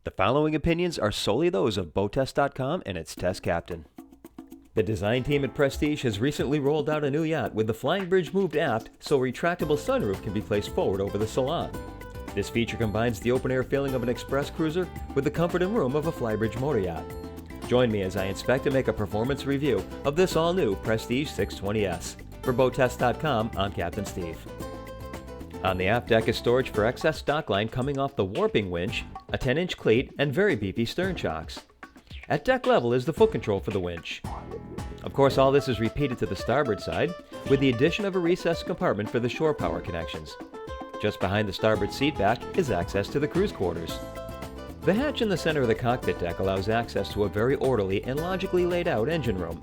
The following opinions are solely those of BoatTEST.com and its test captain. The design team at Prestige has recently rolled out a new yacht with the flying bridge moved aft so a retractable sunroof can be placed forward over the salon. This feature combines the open-air feeling of an express cruiser with the comfort and room of a flybridge motor yacht. Join me as I inspect and make a performance review of this all-new Prestige 620S. For BoatTEST.com, I'm Captain Steve. On the aft deck is storage for excess stock line coming off the warping winch, a 10-inch cleat, and very beefy stern shocks. At deck level is the foot control for the winch. Of course, all this is repeated to the starboard side, with the addition of a recessed compartment for the shore power connections. Just behind the starboard seat back is access to the cruise quarters. The hatch in the center of the cockpit deck allows access to a very orderly and logically laid out engine room.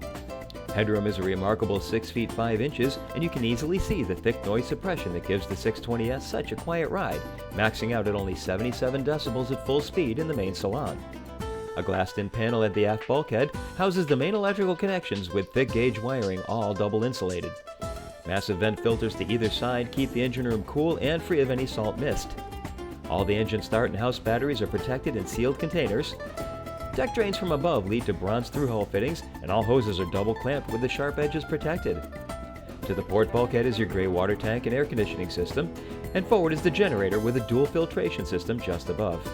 Headroom is a remarkable 6 feet 5 inches, and you can easily see the thick noise suppression that gives the 620S such a quiet ride, maxing out at only 77 decibels at full speed in the main salon. A glassed-in panel at the aft bulkhead houses the main electrical connections with thick gauge wiring, all double insulated. Massive vent filters to either side keep the engine room cool and free of any salt mist. All the engine start and house batteries are protected in sealed containers. Deck drains from above lead to bronze through-hull fittings, and all hoses are double clamped with the sharp edges protected. To the port bulkhead is your gray water tank and air conditioning system, and forward is the generator with a dual filtration system just above.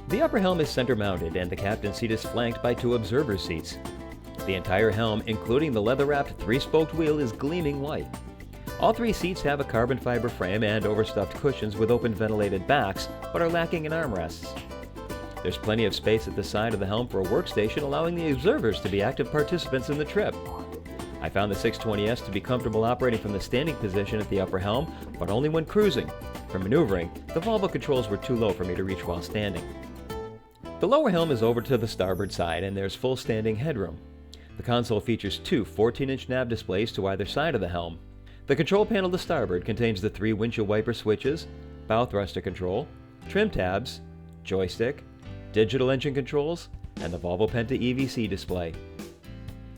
The upper helm is center-mounted, and the captain's seat is flanked by 2 observer seats. The entire helm, including the leather-wrapped 3-spoked wheel, is gleaming white. All 3 seats have a carbon fiber frame and overstuffed cushions with open ventilated backs, but are lacking in armrests. There's plenty of space at the side of the helm for a workstation, allowing the observers to be active participants in the trip. I found the 620S to be comfortable operating from the standing position at the upper helm, but only when cruising. For maneuvering, the Volvo controls were too low for me to reach while standing. The lower helm is over to the starboard side, and there's full standing headroom. The console features 2 14-inch nav displays to either side of the helm. The control panel to starboard contains the 3 windshield wiper switches, bow thruster control, trim tabs, joystick, digital engine controls, and the Volvo Penta EVC display.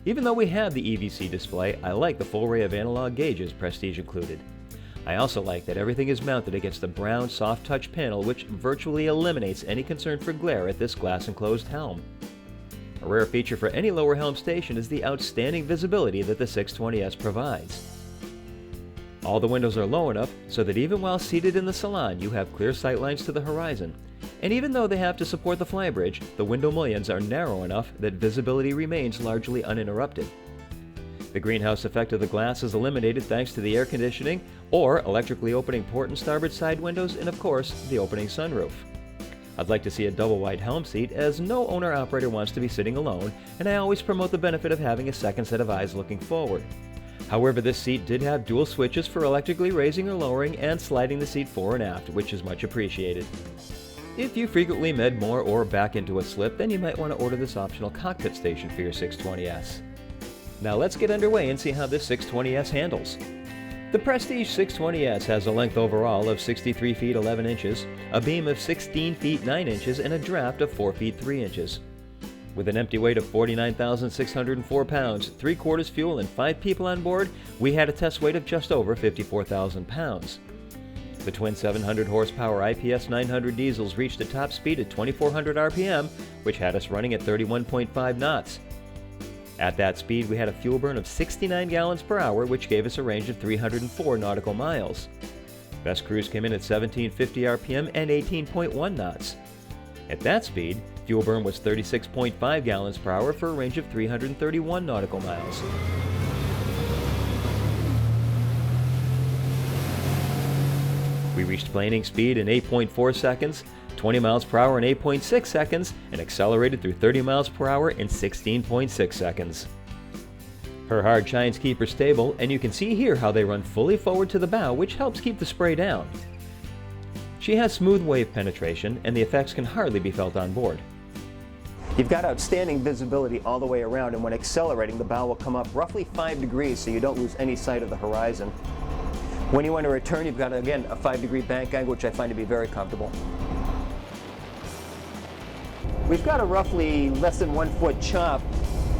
Even though we have the EVC display, I like the full array of analog gauges Prestige included. I also like that everything is mounted against the brown soft touch panel, which virtually eliminates any concern for glare at this glass enclosed helm. A rare feature for any lower helm station is the outstanding visibility that the 620S provides. All the windows are low enough so that even while seated in the salon you have clear sight lines to the horizon. And even though they have to support the flybridge, the window mullions are narrow enough that visibility remains largely uninterrupted. The greenhouse effect of the glass is eliminated thanks to the air conditioning or electrically opening port and starboard side windows, and of course, the opening sunroof. I'd like to see a double wide helm seat, as no owner-operator wants to be sitting alone, and I always promote the benefit of having a second set of eyes looking forward. However, this seat did have dual switches for electrically raising or lowering and sliding the seat fore and aft, which is much appreciated. If you frequently med moor or back into a slip, then you might want to order this optional cockpit station for your 620S. Now let's get underway and see how this 620S handles. The Prestige 620S has a length overall of 63 feet 11 inches, a beam of 16 feet 9 inches, and a draft of 4 feet 3 inches. With an empty weight of 49,604 pounds, 3/4 fuel, and 5 people on board, we had a test weight of just over 54,000 pounds. The twin 700 horsepower IPS 900 diesels reached a top speed at 2,400 RPM, which had us running at 31.5 knots. At that speed, we had a fuel burn of 69 gallons per hour, which gave us a range of 304 nautical miles. Best cruise came in at 1750 RPM and 18.1 knots. At that speed, fuel burn was 36.5 gallons per hour for a range of 331 nautical miles. We reached planing speed in 8.4 seconds, 20 miles per hour in 8.6 seconds, and accelerated through 30 miles per hour in 16.6 seconds. Her hard chines keep her stable, and you can see here how they run fully forward to the bow, which helps keep the spray down. She has smooth wave penetration, and the effects can hardly be felt on board. You've got outstanding visibility all the way around, and when accelerating, the bow will come up roughly 5 degrees so you don't lose any sight of the horizon. When you want to return, you've got, again, a 5-degree bank angle, which I find to be very comfortable. We've got a roughly less than 1 foot chop,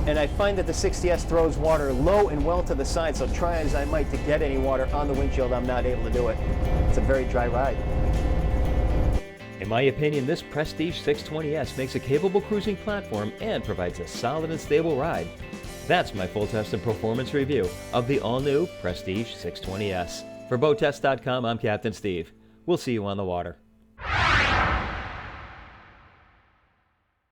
and I find that the 60S throws water low and well to the side, so try as I might to get any water on the windshield, I'm not able to do it. It's a very dry ride. In my opinion, this Prestige 620S makes a capable cruising platform and provides a solid and stable ride. That's my full test and performance review of the all-new Prestige 620S. For BoatTEST.com, I'm Captain Steve. We'll see you on the water.